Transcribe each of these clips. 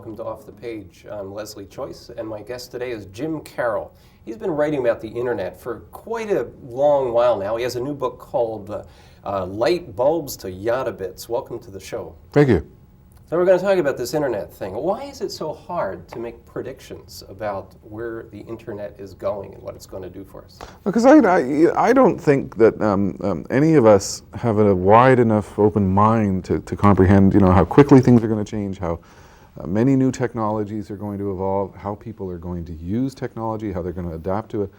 welcome to Off the Page. I'm Leslie Choice, and my guest today is Jim Carroll. He's been writing about the internet for quite a long while now. He has a new book called Lightbulbs to Yottabits. Welcome to the show. Thank you. So we're going to talk about this internet thing. Why is it so hard to make predictions about where the internet is going and what it's going to do for us? Because I don't think that any of us have a wide enough open mind to comprehend, how quickly things are going to change, how many new technologies are going to evolve, how people are going to use technology, how they're going to adapt to it.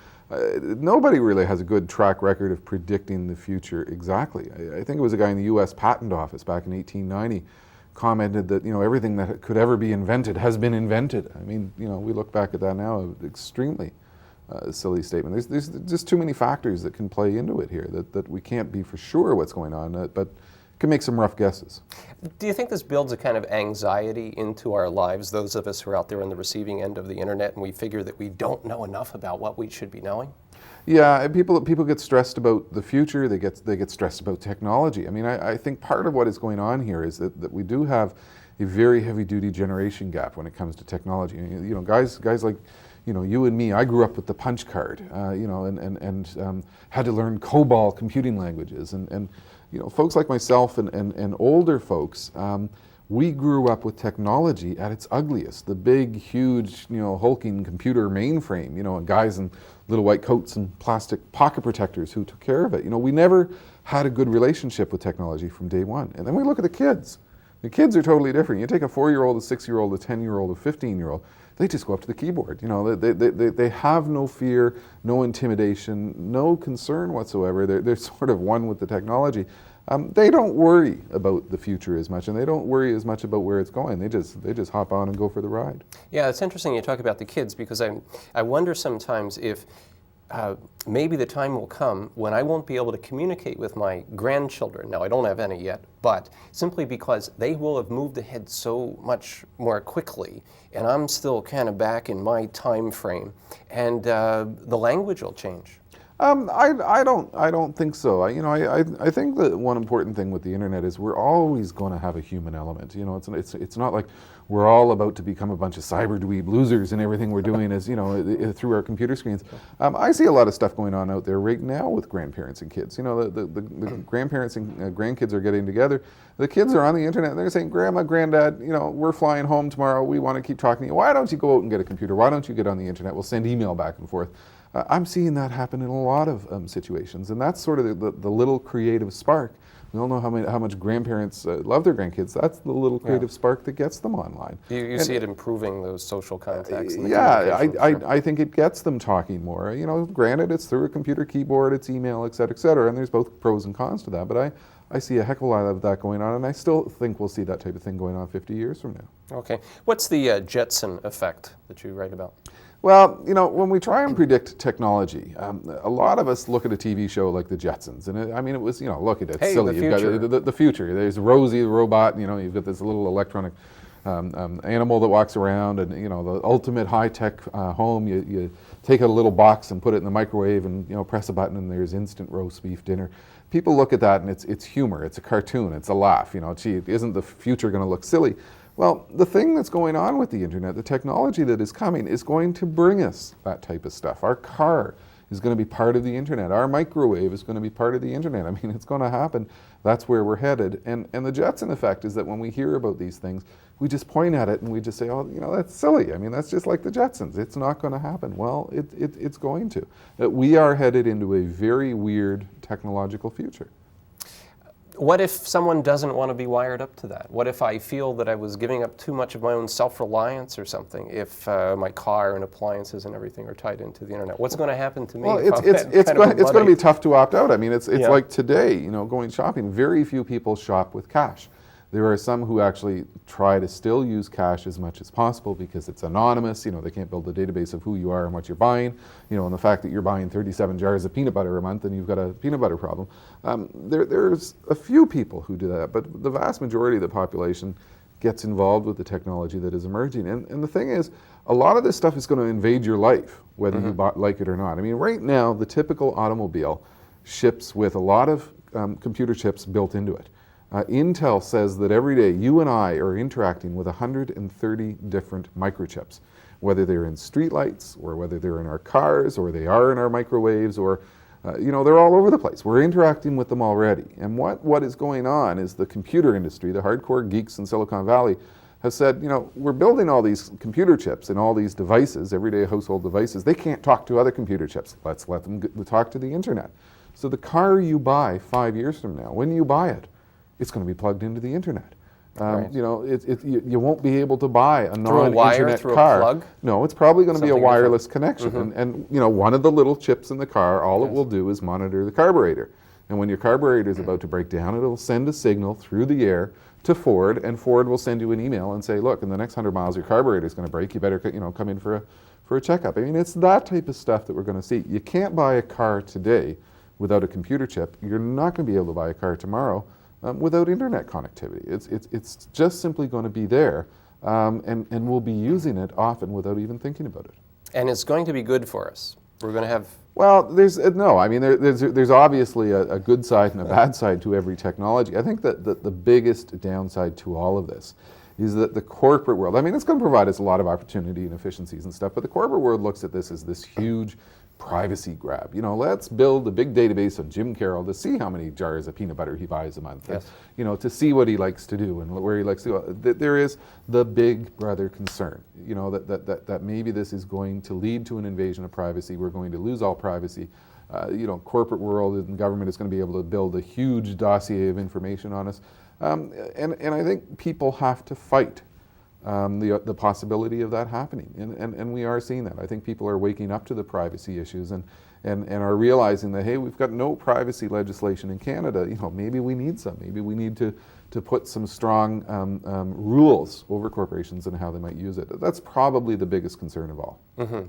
Nobody really has a good track record of predicting the future exactly. I think it was a guy in the U.S. Patent Office back in 1890 commented that everything that could ever be invented has been invented. I mean, we look back at that now, extremely silly statement. There's just too many factors that can play into it here that we can't be for sure what's going on, but can make some rough guesses. Do you think this builds a kind of anxiety into our lives, those of us who are out there on the receiving end of the internet, and we figure that we don't know enough about what we should be knowing? Yeah, people get stressed about the future. They get stressed about technology. I mean, I think part of what is going on here is that we do have a very heavy-duty generation gap when it comes to technology. Guys like you and me. I grew up with the punch card, and had to learn COBOL computing languages, and folks like myself and older folks. We grew up with technology at its ugliest, the big, huge, hulking computer mainframe, and guys in little white coats and plastic pocket protectors who took care of it. We never had a good relationship with technology from day one. And then we look at the kids. The kids are totally different. You take a 4-year-old, a 6-year-old, a 10-year-old, a 15-year-old, they just go up to the keyboard. They have no fear, no intimidation, no concern whatsoever. They're sort of one with the technology. They don't worry about the future as much, and they don't worry as much about where it's going. They just hop on and go for the ride. Yeah, it's interesting you talk about the kids, because I wonder sometimes if maybe the time will come when I won't be able to communicate with my grandchildren. Now, I don't have any yet, but simply because they will have moved ahead so much more quickly, and I'm still kind of back in my time frame, and the language will change. I don't think so. I think that one important thing with the internet is we're always going to have a human element. It's not like we're all about to become a bunch of cyber dweeb losers and everything we're doing is through our computer screens. I see a lot of stuff going on out there right now with grandparents and kids. The grandparents and grandkids are getting together. The kids are on the internet and they're saying, "Grandma, Granddad, we're flying home tomorrow. We want to keep talking to you. Why don't you go out and get a computer? Why don't you get on the internet? We'll send email back and forth." I'm seeing that happen in a lot of situations, and that's sort of the little creative spark. We all know how much grandparents love their grandkids. That's the little creative spark that gets them online. You see it improving those social contacts. And the I think it gets them talking more. Granted, it's through a computer keyboard, it's email, et cetera, and there's both pros and cons to that, but I see a heck of a lot of that going on, and I still think we'll see that type of thing going on 50 years from now. Okay. What's the Jetson effect that you write about? Well, when we try and predict technology, a lot of us look at a TV show like the Jetsons, and it was, look at it, it's silly. You've got the future. There's Rosie the robot, you've got this little electronic animal that walks around, and the ultimate high-tech home. You take a little box and put it in the microwave, and press a button, and there's instant roast beef dinner. People look at that, and it's humor. It's a cartoon. It's a laugh. Gee, isn't the future going to look silly? Well, the thing that's going on with the internet, the technology that is coming, is going to bring us that type of stuff. Our car is going to be part of the internet. Our microwave is going to be part of the internet. I mean, it's going to happen. That's where we're headed. And the Jetson effect is that when we hear about these things, we just point at it and we just say, oh, that's silly. I mean, that's just like the Jetsons. It's not going to happen. Well, it's going to. We are headed into a very weird technological future. What if someone doesn't want to be wired up to that? What if I feel that I was giving up too much of my own self-reliance or something, if my car and appliances and everything are tied into the internet? What's going to happen to me? Well, it's going to be tough to opt out. I mean, it's like today, going shopping, very few people shop with cash. There are some who actually try to still use cash as much as possible because it's anonymous. They can't build a database of who you are and what you're buying. And the fact that you're buying 37 jars of peanut butter a month and you've got a peanut butter problem. There's a few people who do that, but the vast majority of the population gets involved with the technology that is emerging. And the thing is, a lot of this stuff is going to invade your life, whether you like it or not. I mean, right now, the typical automobile ships with a lot of computer chips built into it. Intel says that every day you and I are interacting with 130 different microchips, whether they're in streetlights or whether they're in our cars or they are in our microwaves or they're all over the place. We're interacting with them already. And what is going on is the computer industry, the hardcore geeks in Silicon Valley, have said, we're building all these computer chips and all these devices, everyday household devices. They can't talk to other computer chips. Let's let them talk to the internet. So the car you buy 5 years from now, when you buy it, it's going to be plugged into the internet. Right. You won't be able to buy a non-internet through car. a plug? No, it's probably going to be a Something wireless connection. And one of the little chips in the car, all it will do is monitor the carburetor. And when your carburetor is about to break down, it will send a signal through the air to Ford, and Ford will send you an email and say, look, in the next 100 miles your carburetor is going to break. You better come in for a checkup. I mean, it's that type of stuff that we're going to see. You can't buy a car today without a computer chip. You're not going to be able to buy a car tomorrow without internet connectivity. It's just simply going to be there, and we'll be using it often without even thinking about it. And it's going to be good for us. We're going to have... Well, there's obviously a good side and a bad side to every technology. I think that the biggest downside to all of this is that the corporate world, I mean, it's going to provide us a lot of opportunity and efficiencies and stuff, but the corporate world looks at this as this huge privacy grab. Let's build a big database on Jim Carroll to see how many jars of peanut butter he buys a month. Yes. And, to see what he likes to do and where he likes to go. There is the big brother concern, that maybe this is going to lead to an invasion of privacy. We're going to lose all privacy. Corporate world and government is going to be able to build a huge dossier of information on us. And I think people have to fight the possibility of that happening, and we are seeing that. I think people are waking up to the privacy issues and are realizing that, hey, we've got no privacy legislation in Canada. Maybe we need some. Maybe we need to put some strong rules over corporations and how they might use it. That's probably the biggest concern of all.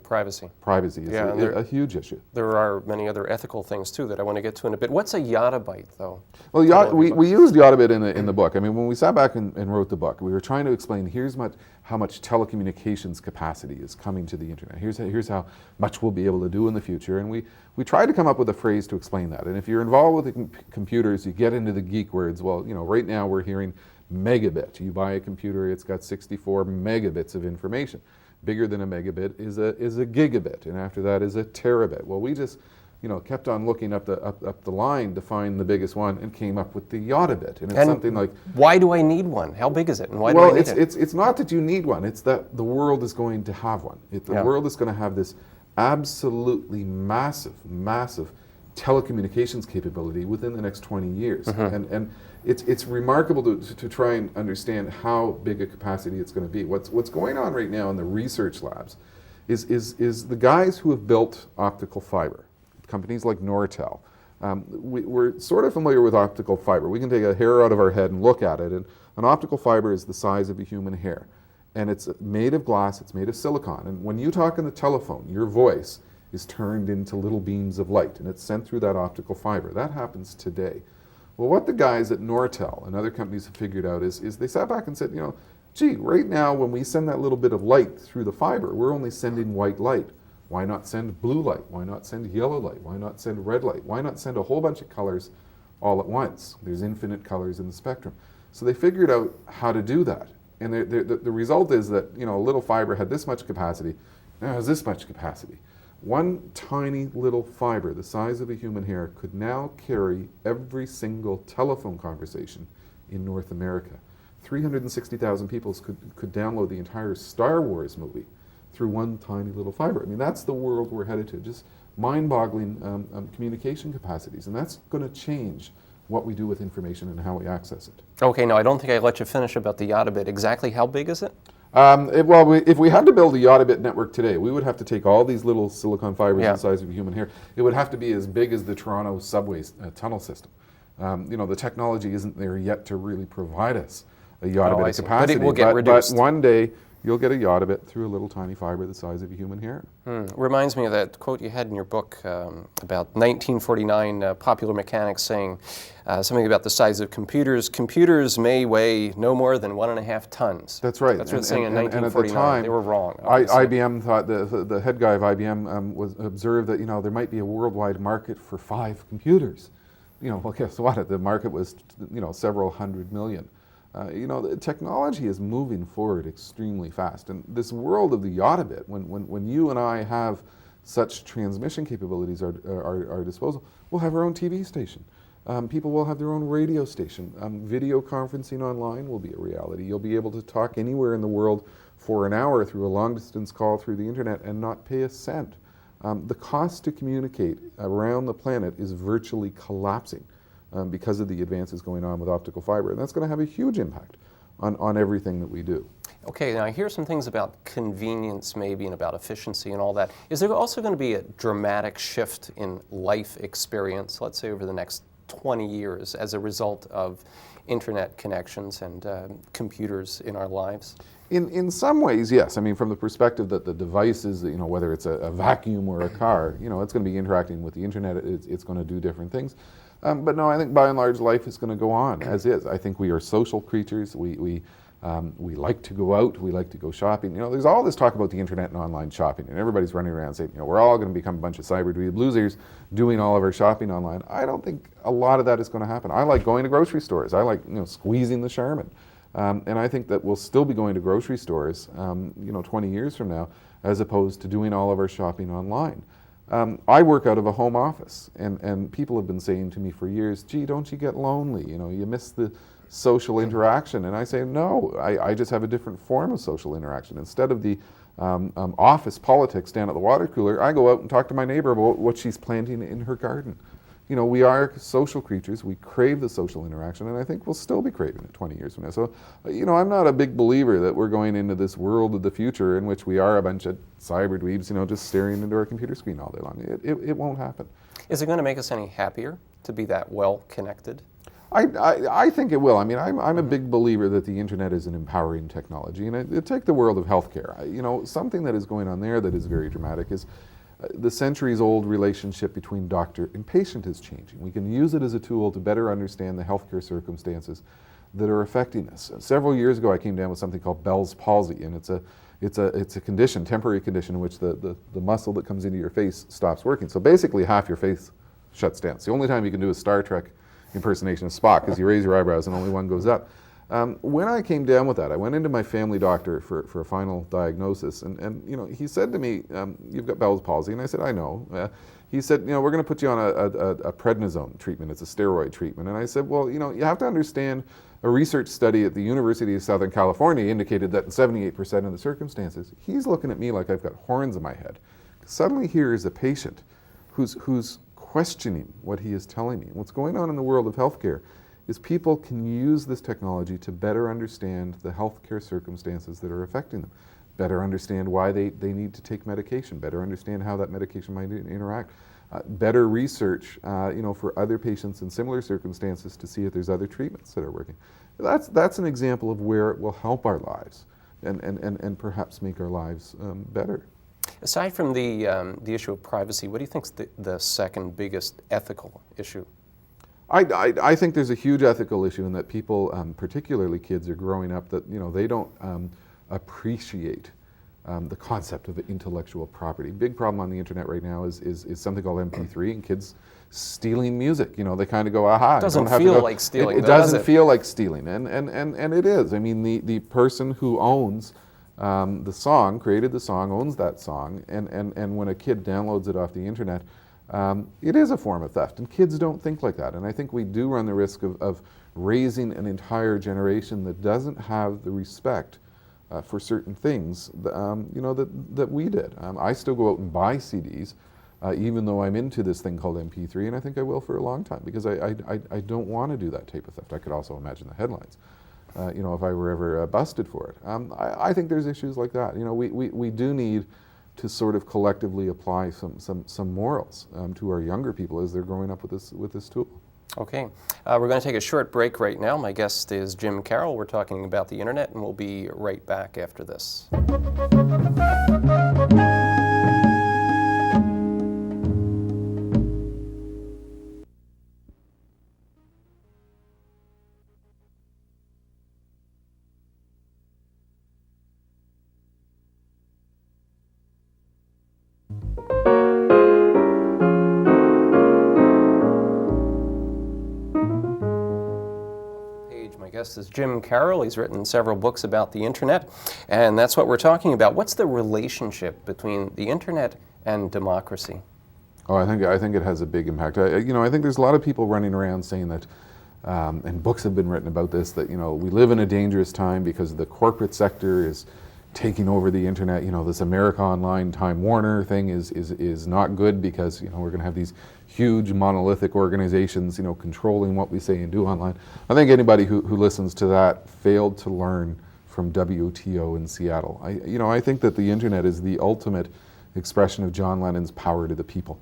Privacy. Privacy is a huge issue. There are many other ethical things too that I want to get to in a bit. What's a Yottabit, though? Well, we used Yottabit in the book. I mean, when we sat back and wrote the book, we were trying to explain how much telecommunications capacity is coming to the internet. Here's how much we'll be able to do in the future, and we tried to come up with a phrase to explain that. And if you're involved with the computers, you get into the geek words. Well, right now we're hearing megabit. You buy a computer, it's got 64 megabits of information. Bigger than a megabit is a gigabit, and after that is a terabit. Well, we just kept on looking up the line to find the biggest one and came up with the Yottabit. And it's something like... Why do I need one? How big is it? And why do I need it? It's not that you need one. It's that the world is going to have one. The world is going to have this absolutely massive telecommunications capability within the next 20 years. And it's remarkable to try and understand how big a capacity it's going to be. What's going on right now in the research labs is the guys who have built optical fiber, companies like Nortel. We're sort of familiar with optical fiber. We can take a hair out of our head and look at it, and an optical fiber is the size of a human hair. And it's made of glass, it's made of silicon. And when you talk on the telephone, your voice is turned into little beams of light, and it's sent through that optical fiber. That happens today. Well, what the guys at Nortel and other companies have figured out is they sat back and said, gee, right now when we send that little bit of light through the fiber, we're only sending white light. Why not send blue light? Why not send yellow light? Why not send red light? Why not send a whole bunch of colors all at once? There's infinite colors in the spectrum. So they figured out how to do that. And the result is that, a little fiber had this much capacity, now it has this much capacity. One tiny little fiber, the size of a human hair, could now carry every single telephone conversation in North America. 360,000 people could download the entire Star Wars movie through one tiny little fiber. I mean, that's the world we're headed to, just mind-boggling communication capacities. And that's going to change what we do with information and how we access it. Okay, now I don't think I let you finish about the Yottabit. Exactly how big is it? If we had to build a Yottabit network today, we would have to take all these little silicon fibers the size of a human hair. It would have to be as big as the Toronto subway tunnel system. The technology isn't there yet to really provide us a Yottabit capacity. But it will get reduced. But one day, you'll get a Yottabit through a little tiny fiber the size of a human hair. Reminds me of that quote you had in your book about 1949 Popular Mechanics saying something about the size of computers. Computers may weigh no more than 1.5 tons. That's right. That's what it's saying in 1949. And at the time, they were wrong. IBM thought, the head guy of IBM was observed that there might be a worldwide market for 5 computers. well, guess what? The market was, several hundred million. The technology is moving forward extremely fast. And this world of the Yottabit, when you and I have such transmission capabilities at our disposal, we'll have our own TV station. People will have their own radio station. Video conferencing online will be a reality. You'll be able to talk anywhere in the world for an hour through a long-distance call through the internet and not pay a cent. The cost to communicate around the planet is virtually collapsing because of the advances going on with optical fiber. And that's going to have a huge impact on everything that we do. Okay, now I hear some things about convenience maybe and about efficiency and all that. Is there also going to be a dramatic shift in life experience, let's say over the next 20 years, as a result of internet connections and computers in our lives? In some ways, yes. I mean, from the perspective that the devices, whether it's a vacuum or a car, it's going to be interacting with the internet. It's going to do different things. But no, I think by and large, life is going to go on as is. I think we are social creatures. We like to go out. We like to go shopping. There's all this talk about the internet and online shopping, and everybody's running around saying, we're all going to become a bunch of cyber dweeb losers doing all of our shopping online. I don't think a lot of that is going to happen. I like going to grocery stores. I like, squeezing the Charmin. And I think that we'll still be going to grocery stores, 20 years from now, as opposed to doing all of our shopping online. I work out of a home office, and people have been saying to me for years, gee, don't you get lonely? You miss the social interaction. And I say, no, I just have a different form of social interaction. Instead of the office politics down at the water cooler, I go out and talk to my neighbor about what she's planting in her garden. We are social creatures. We crave the social interaction, and I think we'll still be craving it 20 years from now. So, I'm not a big believer that we're going into this world of the future in which we are a bunch of cyber dweebs, just staring into our computer screen all day long. It won't happen. Is it going to make us any happier to be that well connected? I think it will. I mean, I'm a big believer that the internet is an empowering technology, and take the world of healthcare. Something that is going on there that is very dramatic is the centuries-old relationship between doctor and patient is changing. We can use it as a tool to better understand the healthcare circumstances that are affecting us. Several years ago, I came down with something called Bell's palsy, and it's a condition, temporary condition, in which the muscle that comes into your face stops working. So basically, half your face shuts down. It's the only time you can do a Star Trek impersonation of Spock, because you raise your eyebrows and only one goes up. When I came down with that, I went into my family doctor for a final diagnosis, and he said to me, "You've got Bell's palsy," and I said, "I know." He said, "We're going to put you on a prednisone treatment. It's a steroid treatment." And I said, "Well, you have to understand, a research study at the University of Southern California indicated that in 78% of the circumstances," he's looking at me like I've got horns in my head. Suddenly here is a patient who's questioning what he is telling me. And what's going on in the world of healthcare is people can use this technology to better understand the healthcare circumstances that are affecting them, better understand why they need to take medication, better understand how that medication might interact, better research for other patients in similar circumstances to see if there's other treatments that are working. That's an example of where it will help our lives and perhaps make our lives better. Aside from the issue of privacy, what do you think is the second biggest ethical issue? I think there's a huge ethical issue in that people, particularly kids, are growing up that they don't appreciate the concept of intellectual property. Big problem on the internet right now is something called MP3 and kids stealing music. They kind of go, aha. It doesn't feel like stealing. It doesn't feel like stealing, and it is. I mean, the person who owns the song, created the song, owns that song, and when a kid downloads it off the internet, it is a form of theft, and kids don't think like that. And I think we do run the risk of raising an entire generation that doesn't have the respect for certain things, that we did. I still go out and buy CDs, even though I'm into this thing called MP3, and I think I will for a long time, because I don't want to do that type of theft. I could also imagine the headlines, if I were ever busted for it. I think there's issues like that. We do need to sort of collectively apply some morals to our younger people as they're growing up with this tool. Okay, we're going to take a short break right now. My guest is Jim Carroll. We're talking about the internet, and we'll be right back after this. My guest is Jim Carroll. He's written several books about the internet, and that's what we're talking about. What's the relationship between the internet and democracy? Oh, I think it has a big impact. I think there's a lot of people running around saying that, and books have been written about this, that we live in a dangerous time because the corporate sector is taking over the internet. This America Online, Time Warner thing is not good because we're going to have these huge monolithic organizations controlling what we say and do online. I think anybody who listens to that failed to learn from WTO in Seattle. I think that the internet is the ultimate expression of John Lennon's power to the people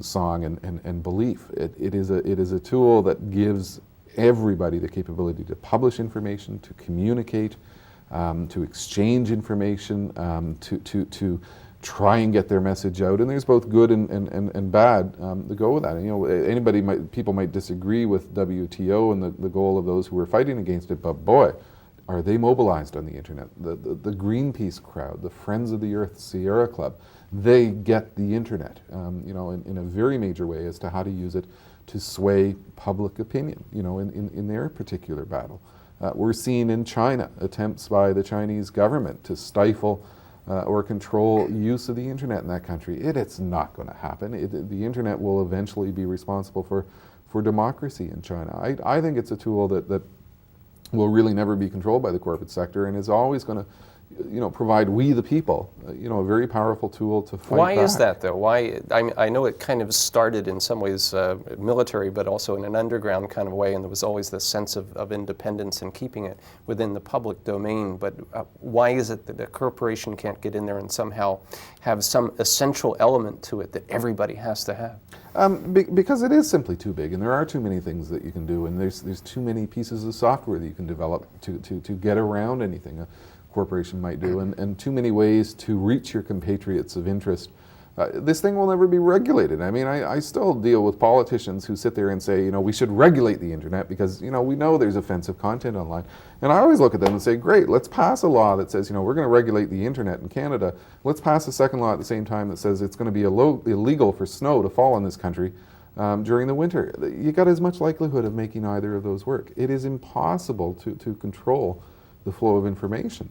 song and belief. It is a tool that gives everybody the capability to publish information, to communicate, to exchange information, to try and get their message out. And there's both good and bad that go with that. People might disagree with WTO and the goal of those who are fighting against it, but boy, are they mobilized on the internet. The Greenpeace crowd, the Friends of the Earth Sierra Club, they get the internet in a very major way as to how to use it to sway public opinion in their particular battle. We're seeing in China attempts by the Chinese government to stifle or control use of the internet in that country. It's not going to happen. The internet will eventually be responsible for democracy in China. I think it's a tool that will really never be controlled by the corporate sector and is always going to provide we the people, a very powerful tool to fight Why back. is that, though? Why? I know it kind of started in some ways military, but also in an underground kind of way, and there was always this sense of independence and keeping it within the public domain. But why is it that a corporation can't get in there and somehow have some essential element to it that everybody has to have? Because it is simply too big, and there are too many things that you can do, and there's too many pieces of software that you can develop to get around anything a corporation might do, and too many ways to reach your compatriots of interest. This thing will never be regulated. I mean, I still deal with politicians who sit there and say, we should regulate the internet because, we know there's offensive content online. And I always look at them and say, great, let's pass a law that says, we're going to regulate the internet in Canada. Let's pass a second law at the same time that says it's going to be illegal for snow to fall in this country during the winter. You got as much likelihood of making either of those work. It is impossible to control the flow of information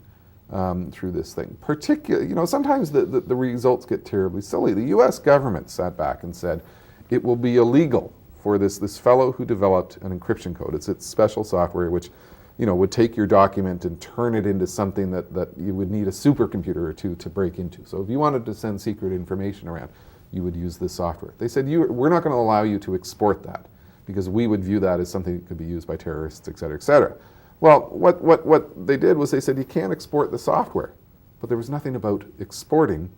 through this thing. Particularly, sometimes the results get terribly silly. The U.S. government sat back and said it will be illegal for this fellow who developed an encryption code. It's special software which would take your document and turn it into something that you would need a supercomputer or two to break into. So if you wanted to send secret information around, you would use this software. They said, we're not going to allow you to export that because we would view that as something that could be used by terrorists, et cetera, et cetera. Well, what they did was they said you can't export the software, but there was nothing about exporting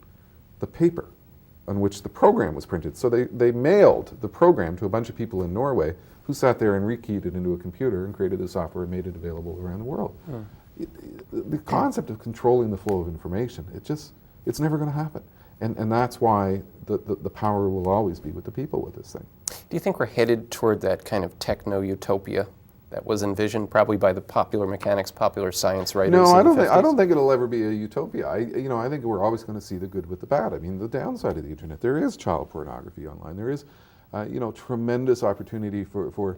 the paper on which the program was printed. So they mailed the program to a bunch of people in Norway who sat there and rekeyed it into a computer and created the software and made it available around the world. The concept of controlling the flow of information, it's never going to happen. And that's why the power will always be with the people with this thing. Do you think we're headed toward that kind of techno utopia that was envisioned probably by the popular mechanics, popular science writers? No, I don't think it'll ever be a utopia. I think we're always going to see the good with the bad. I mean, the downside of the internet, there is child pornography online. There is, tremendous opportunity for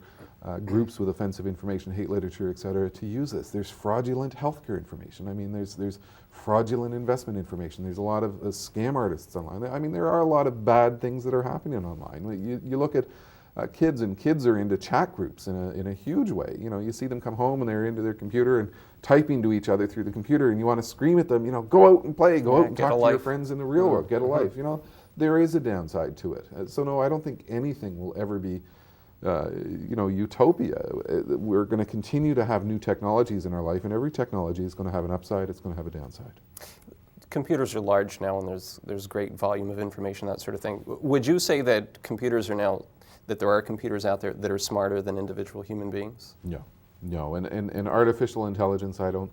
groups with offensive information, hate literature, et cetera, to use this. There's fraudulent healthcare information. I mean, there's fraudulent investment information. There's a lot of scam artists online. I mean, there are a lot of bad things that are happening online. You look at kids, and kids are into chat groups in a huge way. You see them come home and they're into their computer and typing to each other through the computer, and you want to scream at them, go out and play, go out and talk to your friends in the real world, get a life. There is a downside to it. So no, I don't think anything will ever be, utopia. We're going to continue to have new technologies in our life, and every technology is going to have an upside, it's going to have a downside. Computers are large now, and there's great volume of information, that sort of thing. Would you say that computers are now, that there are computers out there that are smarter than individual human beings? No, and artificial intelligence, I don't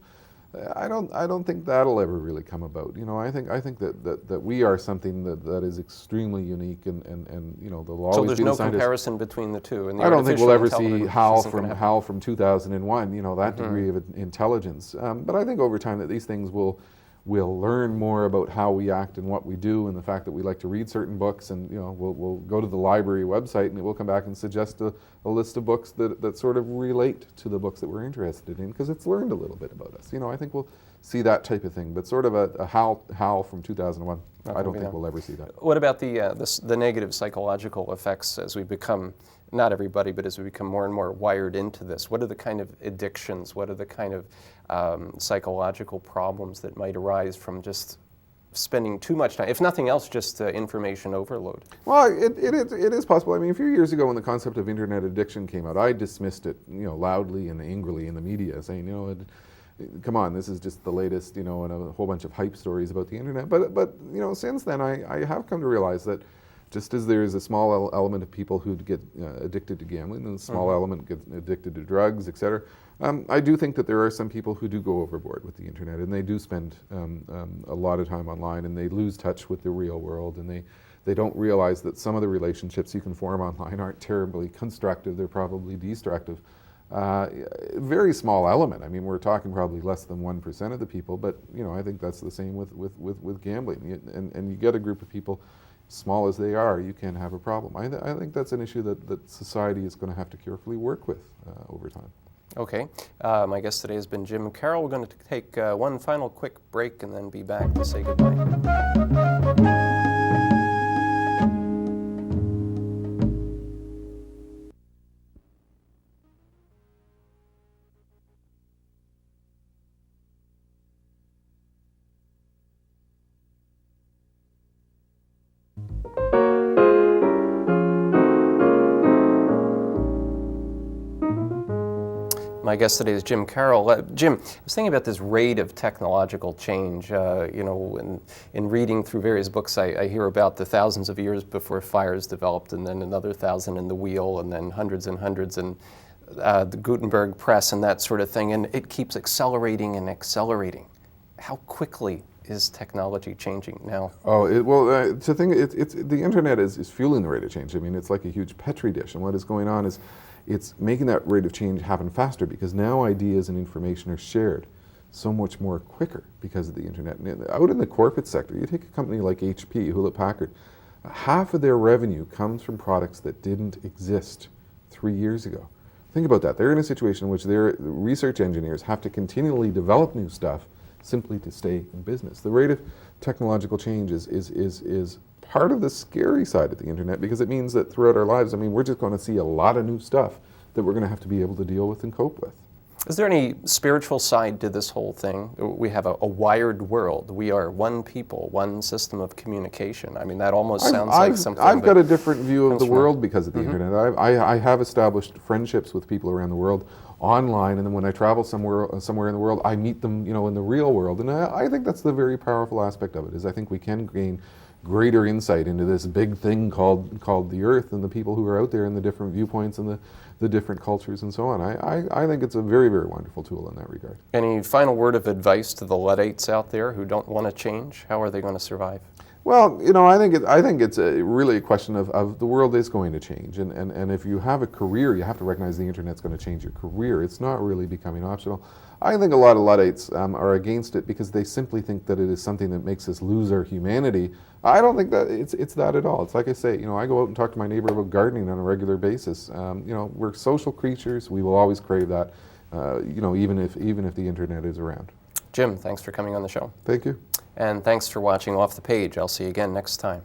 think that'll ever really come about. I think that we are something that is extremely unique, and there'll always so there's be no the scientists. comparison between the two. And the I don't think we'll ever see HAL from 2001. That degree of intelligence. But I think over time that these things will we'll learn more about how we act and what we do, and the fact that we like to read certain books, and we'll go to the library website and it will come back and suggest a list of books that sort of relate to the books that we're interested in, because it's learned a little bit about us. I think we'll see that type of thing, but sort of a HAL from 2001, I don't think we'll ever see that. What about the negative psychological effects as we become, not everybody, but as we become more and more wired into this? What are the kind of addictions? What are the kind of psychological problems that might arise from just spending too much time, if nothing else, just information overload? Well, it is possible. I mean, a few years ago when the concept of internet addiction came out, I dismissed it, loudly and angrily in the media, saying, come on, this is just the latest, and a whole bunch of hype stories about the internet. But since then, I have come to realize that just as there is a small element of people who get addicted to gambling, and a small element gets addicted to drugs, etc., I do think that there are some people who do go overboard with the internet, and they do spend a lot of time online, and they lose touch with the real world, and they don't realize that some of the relationships you can form online aren't terribly constructive. They're probably destructive. Very small element. I mean, we're talking probably less than 1% of the people, but I think that's the same with gambling. And you get a group of people, small as they are, you can have a problem. I think that's an issue that society is going to have to carefully work with over time. Okay. My guest today has been Jim Carroll. We're going to take one final quick break and then be back to say goodbye. My guest today is Jim Carroll. Jim, I was thinking about this rate of technological change. In reading through various books, I hear about the thousands of years before fires developed, and then another 1,000 in the wheel, and then hundreds and hundreds in the Gutenberg press and that sort of thing. And it keeps accelerating and accelerating. How quickly is technology changing now? Oh, the internet is fueling the rate of change. I mean, it's like a huge petri dish, and what is going on is it's making that rate of change happen faster, because now ideas and information are shared so much more quicker because of the internet. And out in the corporate sector, you take a company like HP, Hewlett-Packard, half of their revenue comes from products that didn't exist 3 years ago. Think about that. They're in a situation in which their research engineers have to continually develop new stuff simply to stay in business. The rate of technological change is part of the scary side of the internet, because it means that throughout our lives, I mean, we're just going to see a lot of new stuff that we're going to have to be able to deal with and cope with. Is there any spiritual side to this whole thing? We have a wired world. We are one people, one system of communication. I mean, that almost sounds like something. I've got a different view of the world because of the internet. I have established friendships with people around the world online, and then when I travel somewhere in the world, I meet them, in the real world. And I think that's the very powerful aspect of it, is I think we can gain greater insight into this big thing called the Earth, and the people who are out there, and the different viewpoints, and the different cultures and so on. I think it's a very, very wonderful tool in that regard. Any final word of advice to the Luddites out there who don't want to change? How are they going to survive? Well, I think it's really a question of the world is going to change, and if you have a career, you have to recognize the internet's going to change your career. It's not really becoming optional. I think a lot of Luddites are against it because they simply think that it is something that makes us lose our humanity. I don't think that it's that at all. It's like I say, I go out and talk to my neighbor about gardening on a regular basis. We're social creatures. We will always crave that, even if the internet is around. Jim, thanks for coming on the show. Thank you. And thanks for watching Off the Page. I'll see you again next time.